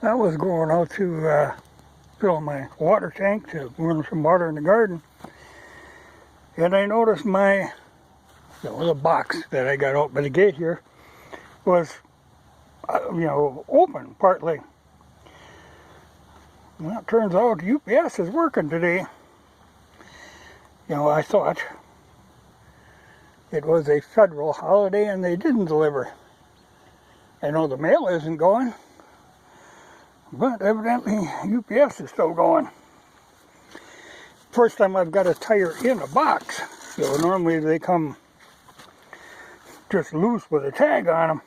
I was going out to fill my water tank to run some water in the garden, and I noticed the box that I got out by the gate here was, open partly. Well, it turns out UPS is working today. I thought it was a federal holiday and they didn't deliver. I know the mail isn't going, but evidently UPS is still going. First time I've got a tire in a box. Normally they come just loose with a tag on them.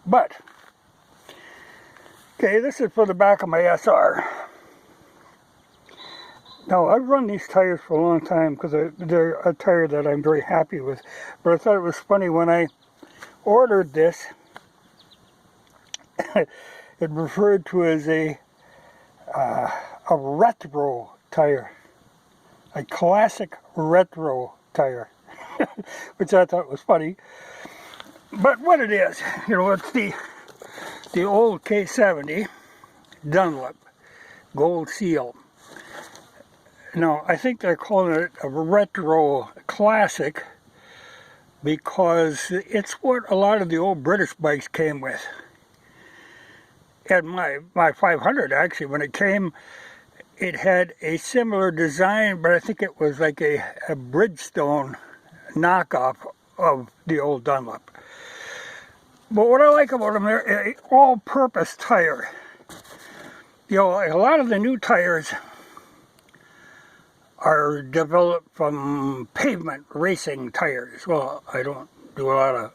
But, okay, this is for the back of my SR. Now, I've run these tires for a long time because they're a tire that I'm very happy with. But I thought it was funny when I ordered this, it referred to as a retro tire. A classic retro tire. Which I thought was funny. But what it is, it's the old K70 Dunlop gold seal. Now, I think they're calling it a retro classic because it's what a lot of the old British bikes came with. And my 500, actually, when it came, it had a similar design, but I think it was like a Bridgestone knockoff of the old Dunlop. But what I like about them, they're an all-purpose tire. A lot of the new tires are developed from pavement racing tires. Well, I don't do a lot of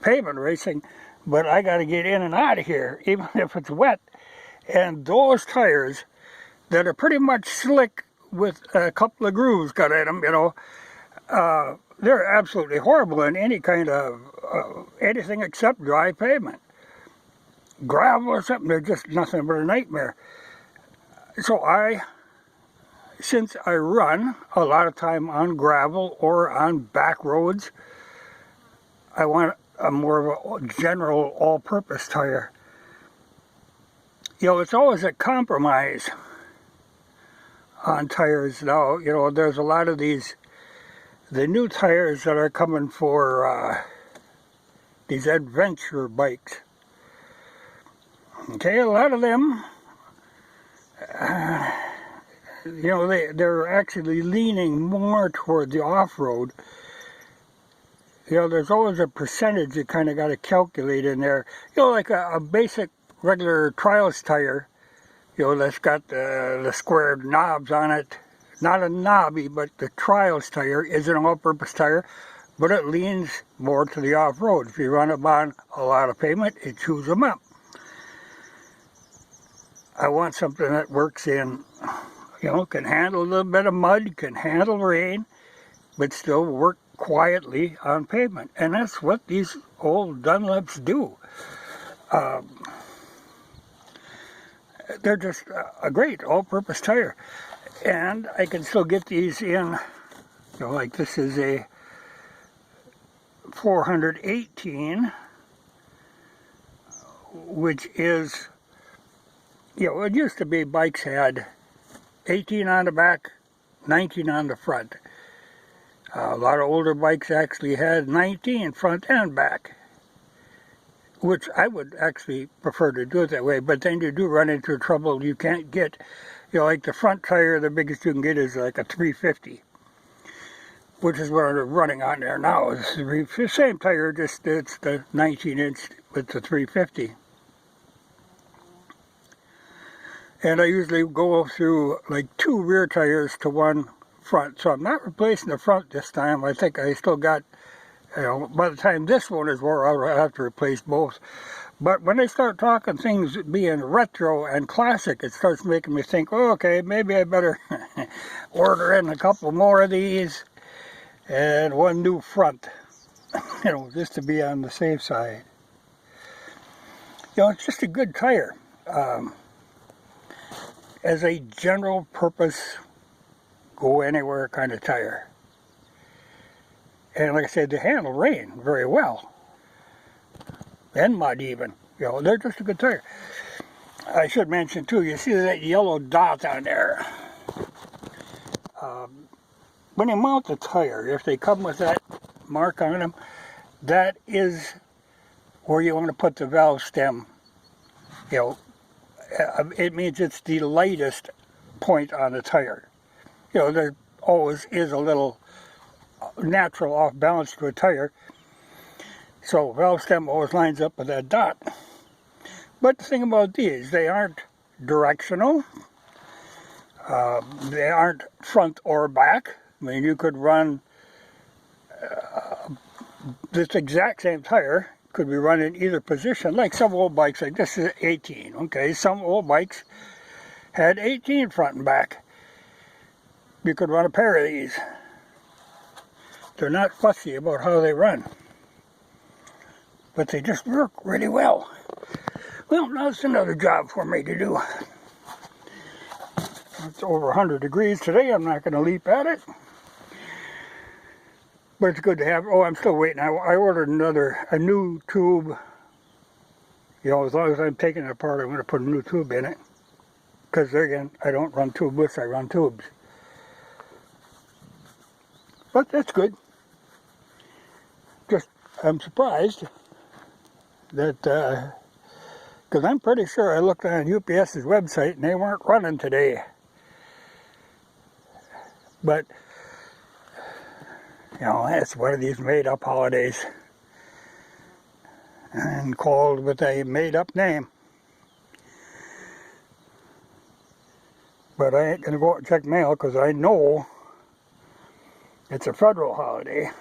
pavement racing, but I got to get in and out of here, even if it's wet. And those tires that are pretty much slick with a couple of grooves cut in them, they're absolutely horrible in any kind of anything except dry pavement. Gravel or something, they're just nothing but a nightmare. So since I run a lot of time on gravel or on back roads, I want a more of a general all-purpose tire. It's always a compromise on tires now. There's a lot of the new tires that are coming for these adventure bikes. Okay, a lot of them, they're actually leaning more toward the off-road. There's always a percentage you kind of got to calculate in there. Like a basic regular trials tire, that's got the squared knobs on it. Not a knobby, but the trials tire is an all-purpose tire, but it leans more to the off-road. If you run up on a lot of pavement, it chews them up. I want something that works in, can handle a little bit of mud, can handle rain, but still work quietly on pavement. And that's what these old Dunlops do. They're just a great all-purpose tire. And I can still get these in, like this is a 418, which is, it used to be bikes had 18 on the back, 19 on the front. A lot of older bikes actually had 19 front and back, which I would actually prefer to do it that way, but then you do run into trouble. You can't get, like the front tire, the biggest you can get is like a 350, which is what I'm running on there now. It's the same tire, just it's the 19-inch with the 350. And I usually go through like 2 rear tires to 1 front. So I'm not replacing the front this time. I think I still got, by the time this one is wore out, I'll have to replace both. But when they start talking things being retro and classic, it starts making me think, oh, okay, maybe I better order in a couple more of these and 1 new front, just to be on the safe side. It's just a good tire. As a general purpose, go anywhere kind of tire. And like I said, they handle rain very well. And mud even. You know, they're just a good tire. I should mention too, you see that yellow dot on there. When you mount the tire, if they come with that mark on them, that is where you want to put the valve stem. You know, it means it's the lightest point on the tire. You know, there always is a little natural off balance to a tire, so valve stem always lines up with that dot. But the thing about these, they aren't directional. They aren't front or back. I mean, you could run this exact same tire, could be run in either position, like some old bikes, like this is 18, okay? Some old bikes had 18 front and back. You could run a pair of these. They're not fussy about how they run, but they just work really well. Well, now it's another job for me to do. It's over 100 degrees today. I'm not going to leap at it. But it's good to have. Oh, I'm still waiting. I ordered a new tube. You know, as long as I'm taking it apart, I'm going to put a new tube in it. Because there again, I don't run tubeless, I run tubes. But that's good. Just, I'm surprised that, because I'm pretty sure I looked on UPS's website and they weren't running today. But, you know, it's one of these made-up holidays. And called with a made-up name. But I ain't going to go out and check mail because I know it's a federal holiday.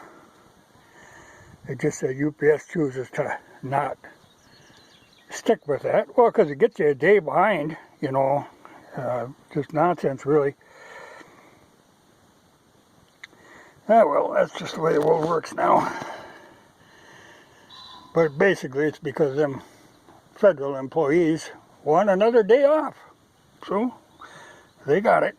It just said UPS chooses to not stick with that. Well, because it gets you a day behind, you know. Just nonsense, really. Ah, well, that's just the way the world works now. But basically, it's because them federal employees want another day off. So, they got it.